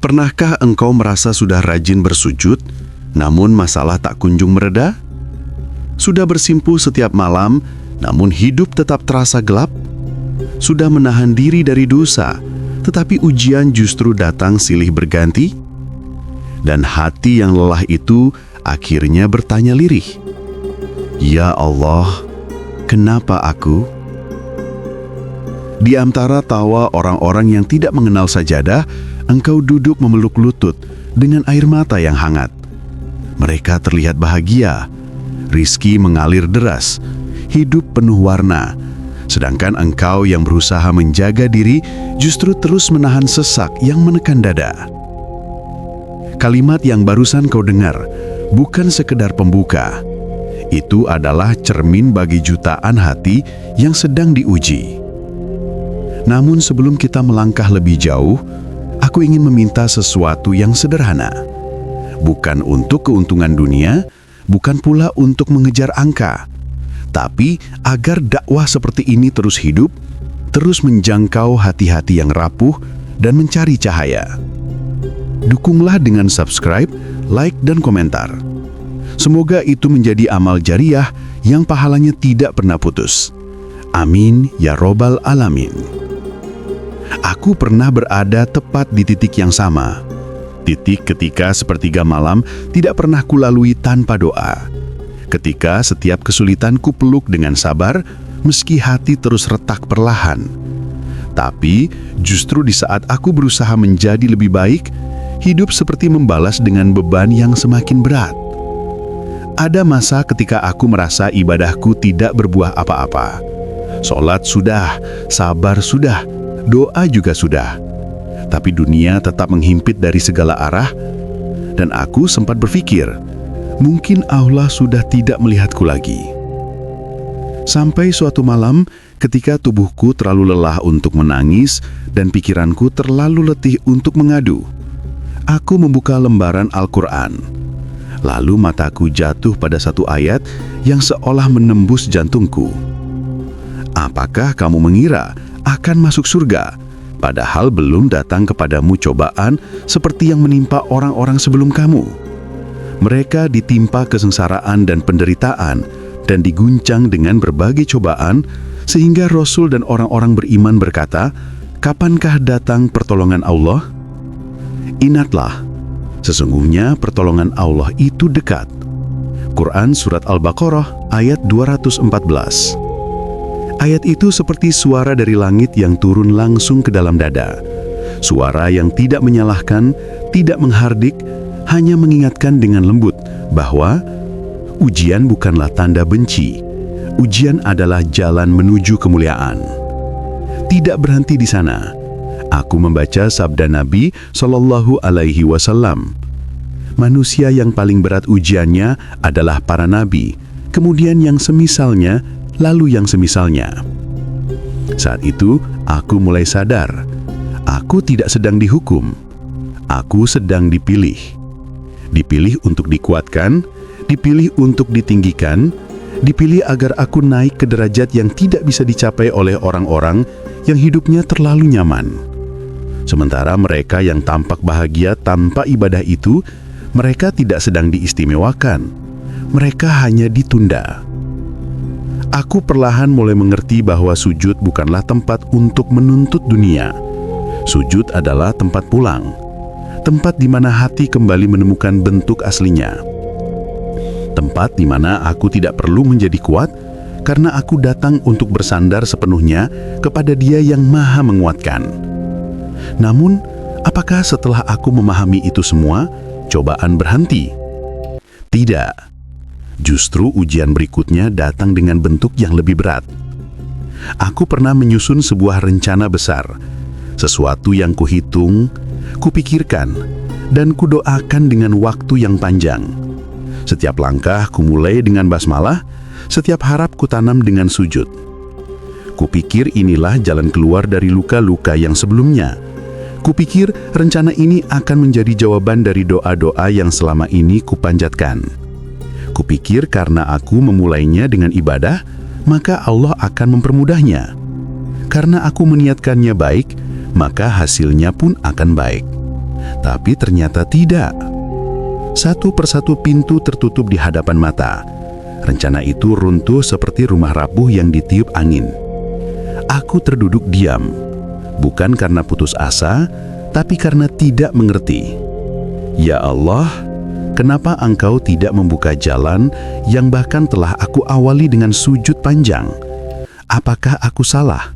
Pernahkah engkau merasa sudah rajin bersujud, namun masalah tak kunjung mereda? Sudah bersimpu setiap malam, namun hidup tetap terasa gelap? Sudah menahan diri dari dosa, tetapi ujian justru datang silih berganti? Dan hati yang lelah itu akhirnya bertanya lirih, "Ya Allah, kenapa aku?" Di antara tawa orang-orang yang tidak mengenal sajadah, engkau duduk memeluk lutut dengan air mata yang hangat. Mereka terlihat bahagia, rizki mengalir deras, hidup penuh warna. Sedangkan engkau yang berusaha menjaga diri justru terus menahan sesak yang menekan dada. Kalimat yang barusan kau dengar bukan sekedar pembuka. Itu adalah cermin bagi jutaan hati yang sedang diuji. Namun sebelum kita melangkah lebih jauh, aku ingin meminta sesuatu yang sederhana. Bukan untuk keuntungan dunia, bukan pula untuk mengejar angka, tapi agar dakwah seperti ini terus hidup, terus menjangkau hati-hati yang rapuh dan mencari cahaya. Dukunglah dengan subscribe, like, dan komentar. Semoga itu menjadi amal jariah yang pahalanya tidak pernah putus. Amin ya robbal alamin. Aku pernah berada tepat di titik yang sama. Titik ketika sepertiga malam tidak pernah kulalui tanpa doa. Ketika setiap kesulitan ku peluk dengan sabar, meski hati terus retak perlahan. Tapi justru di saat aku berusaha menjadi lebih baik, hidup seperti membalas dengan beban yang semakin berat. Ada masa ketika aku merasa ibadahku tidak berbuah apa-apa. Sholat sudah, sabar sudah, doa juga sudah. Tapi dunia tetap menghimpit dari segala arah, dan aku sempat berpikir, mungkin Allah sudah tidak melihatku lagi. Sampai suatu malam, ketika tubuhku terlalu lelah untuk menangis dan pikiranku terlalu letih untuk mengadu, aku membuka lembaran Al-Quran. Lalu mataku jatuh pada satu ayat yang seolah menembus jantungku. Apakah kamu mengira akan masuk surga, padahal belum datang kepadamu cobaan seperti yang menimpa orang-orang sebelum kamu? Mereka ditimpa kesengsaraan dan penderitaan dan diguncang dengan berbagai cobaan, sehingga Rasul dan orang-orang beriman berkata, "Kapankah datang pertolongan Allah?" Ingatlah, sesungguhnya pertolongan Allah itu dekat. Quran Surat Al-Baqarah ayat 214. Ayat itu seperti suara dari langit yang turun langsung ke dalam dada. Suara yang tidak menyalahkan, tidak menghardik, hanya mengingatkan dengan lembut bahwa ujian bukanlah tanda benci. Ujian adalah jalan menuju kemuliaan. Tidak berhenti di sana. Aku membaca sabda Nabi Shallallahu Alaihi Wasallam. Manusia yang paling berat ujiannya adalah para nabi, kemudian yang semisalnya, lalu yang semisalnya. Saat itu, aku mulai sadar, aku tidak sedang dihukum. Aku sedang dipilih. Dipilih untuk dikuatkan, dipilih untuk ditinggikan, dipilih agar aku naik ke derajat yang tidak bisa dicapai oleh orang-orang yang hidupnya terlalu nyaman. Sementara mereka yang tampak bahagia tanpa ibadah itu, mereka tidak sedang diistimewakan. Mereka hanya ditunda. Aku perlahan mulai mengerti bahwa sujud bukanlah tempat untuk menuntut dunia. Sujud adalah tempat pulang, tempat di mana hati kembali menemukan bentuk aslinya. Tempat di mana aku tidak perlu menjadi kuat, karena aku datang untuk bersandar sepenuhnya kepada Dia yang Maha Menguatkan. Namun, apakah setelah aku memahami itu semua, cobaan berhenti? Tidak. Justru ujian berikutnya datang dengan bentuk yang lebih berat. Aku pernah menyusun sebuah rencana besar, sesuatu yang kuhitung, kupikirkan, dan kudoakan dengan waktu yang panjang. Setiap langkah kumulai dengan basmalah, setiap harap kutanam dengan sujud. Kupikir inilah jalan keluar dari luka-luka yang sebelumnya. Kupikir rencana ini akan menjadi jawaban dari doa-doa yang selama ini kupanjatkan. Kupikir karena aku memulainya dengan ibadah, maka Allah akan mempermudahnya. Karena aku meniatkannya baik, maka hasilnya pun akan baik. Tapi ternyata tidak. Satu persatu pintu tertutup di hadapan mata. Rencana itu runtuh seperti rumah rapuh yang ditiup angin. Aku terduduk diam, bukan karena putus asa, tapi karena tidak mengerti. Ya Allah, kenapa Engkau tidak membuka jalan yang bahkan telah aku awali dengan sujud panjang? Apakah aku salah?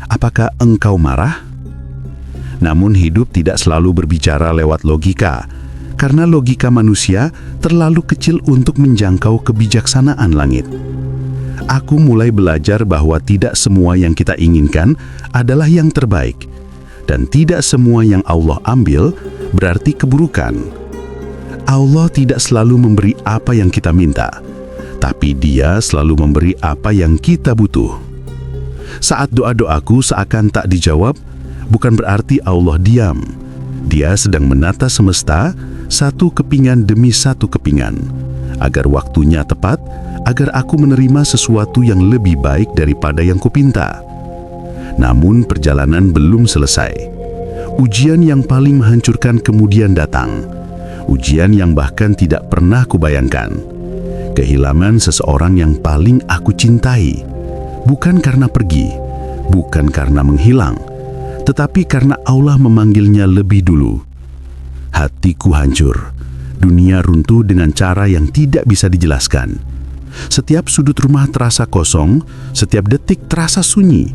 Apakah Engkau marah? Namun hidup tidak selalu berbicara lewat logika, karena logika manusia terlalu kecil untuk menjangkau kebijaksanaan langit. Aku mulai belajar bahwa tidak semua yang kita inginkan adalah yang terbaik, dan tidak semua yang Allah ambil berarti keburukan. Allah tidak selalu memberi apa yang kita minta, tapi Dia selalu memberi apa yang kita butuh. Saat doa-doaku seakan tak dijawab, bukan berarti Allah diam. Dia sedang menata semesta, satu kepingan demi satu kepingan, agar waktunya tepat, agar aku menerima sesuatu yang lebih baik daripada yang kupinta. Namun perjalanan belum selesai. Ujian yang paling menghancurkan kemudian datang. Ujian yang bahkan tidak pernah kubayangkan. Kehilangan seseorang yang paling aku cintai. Bukan karena pergi, bukan karena menghilang, tetapi karena Allah memanggilnya lebih dulu. Hatiku hancur. Dunia runtuh dengan cara yang tidak bisa dijelaskan. Setiap sudut rumah terasa kosong, setiap detik terasa sunyi.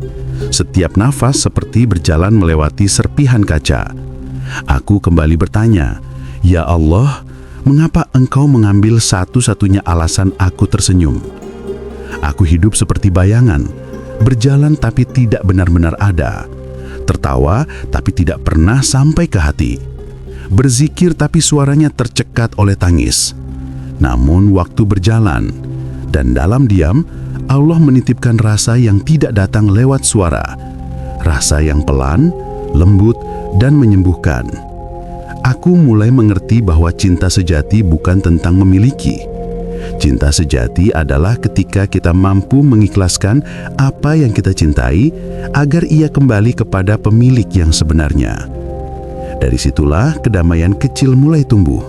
Setiap nafas seperti berjalan melewati serpihan kaca. Aku kembali bertanya, "Ya Allah, mengapa Engkau mengambil satu-satunya alasan aku tersenyum?" Aku hidup seperti bayangan, berjalan tapi tidak benar-benar ada. Tertawa tapi tidak pernah sampai ke hati. Berzikir tapi suaranya tercekat oleh tangis. Namun waktu berjalan, dan dalam diam, Allah menitipkan rasa yang tidak datang lewat suara. Rasa yang pelan, lembut, dan menyembuhkan. Aku mulai mengerti bahwa cinta sejati bukan tentang memiliki. Cinta sejati adalah ketika kita mampu mengikhlaskan apa yang kita cintai agar ia kembali kepada pemilik yang sebenarnya. Dari situlah kedamaian kecil mulai tumbuh.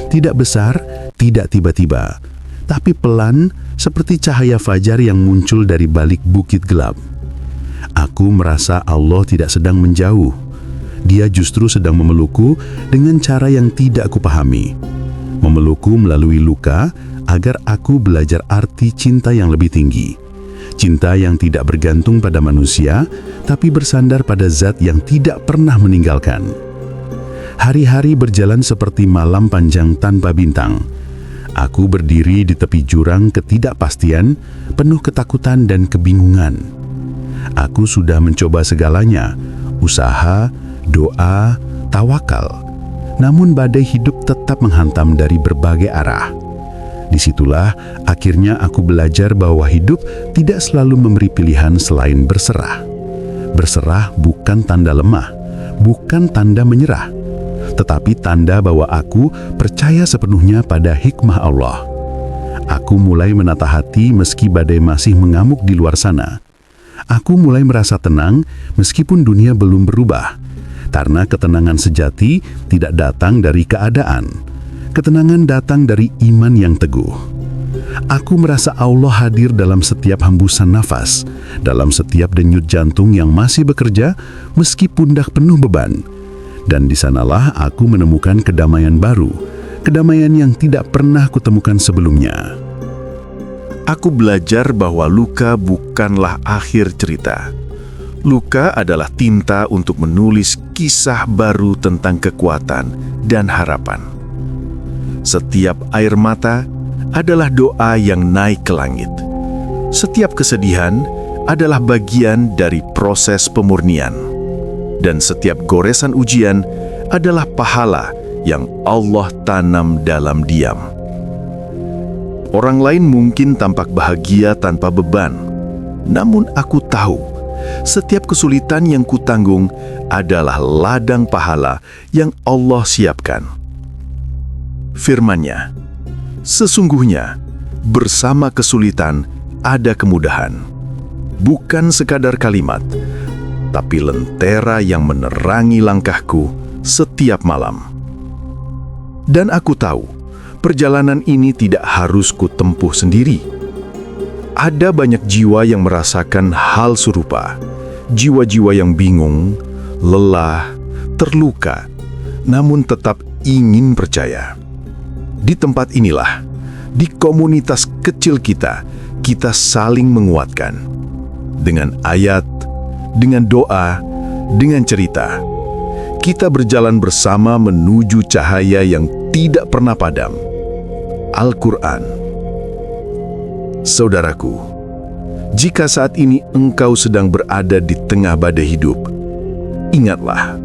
Tidak besar, tidak tiba-tiba, tapi pelan seperti cahaya fajar yang muncul dari balik bukit gelap. Aku merasa Allah tidak sedang menjauh. Dia justru sedang memelukku dengan cara yang tidak kupahami. Memelukku melalui luka agar aku belajar arti cinta yang lebih tinggi. Cinta yang tidak bergantung pada manusia, tapi bersandar pada zat yang tidak pernah meninggalkan. Hari-hari berjalan seperti malam panjang tanpa bintang. Aku berdiri di tepi jurang ketidakpastian, penuh ketakutan dan kebingungan. Aku sudah mencoba segalanya, usaha, doa, tawakal. Namun badai hidup tetap menghantam dari berbagai arah. Disitulah akhirnya aku belajar bahwa hidup tidak selalu memberi pilihan selain berserah. Berserah bukan tanda lemah, bukan tanda menyerah, tetapi tanda bahwa aku percaya sepenuhnya pada hikmah Allah. Aku mulai menata hati meski badai masih mengamuk di luar sana. Aku mulai merasa tenang meskipun dunia belum berubah, karena ketenangan sejati tidak datang dari keadaan. Ketenangan datang dari iman yang teguh. Aku merasa Allah hadir dalam setiap hembusan nafas, dalam setiap denyut jantung yang masih bekerja meski pundak penuh beban. Dan di sanalah aku menemukan kedamaian baru, kedamaian yang tidak pernah kutemukan sebelumnya. Aku belajar bahwa luka bukanlah akhir cerita. Luka adalah tinta untuk menulis kisah baru tentang kekuatan dan harapan. Setiap air mata adalah doa yang naik ke langit. Setiap kesedihan adalah bagian dari proses pemurnian. Dan setiap goresan ujian adalah pahala yang Allah tanam dalam diam. Orang lain mungkin tampak bahagia tanpa beban. Namun aku tahu, setiap kesulitan yang kutanggung adalah ladang pahala yang Allah siapkan. Firman-Nya, sesungguhnya bersama kesulitan ada kemudahan. Bukan sekadar kalimat, tapi lentera yang menerangi langkahku setiap setiap malam. Dan aku tahu, perjalanan ini tidak harus kutempuh sendiri. Ada banyak jiwa yang merasakan hal serupa. Jiwa-jiwa yang bingung, lelah, terluka, namun tetap ingin percaya. Di tempat inilah, di komunitas kecil kita saling menguatkan. Dengan ayat, dengan doa, dengan cerita. Kita berjalan bersama menuju cahaya yang tidak pernah padam. Al-Quran. Saudaraku, jika saat ini engkau sedang berada di tengah badai hidup, ingatlah,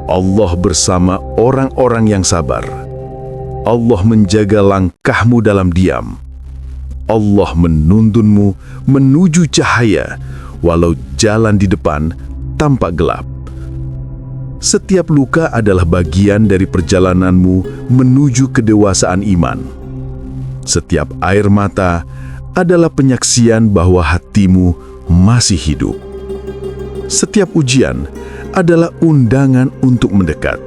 Allah bersama orang-orang yang sabar. Allah menjaga langkahmu dalam diam. Allah menuntunmu menuju cahaya, walau jalan di depan tampak gelap. Setiap luka adalah bagian dari perjalananmu menuju kedewasaan iman. Setiap air mata adalah penyaksian bahwa hatimu masih hidup. Setiap ujian adalah undangan untuk mendekat.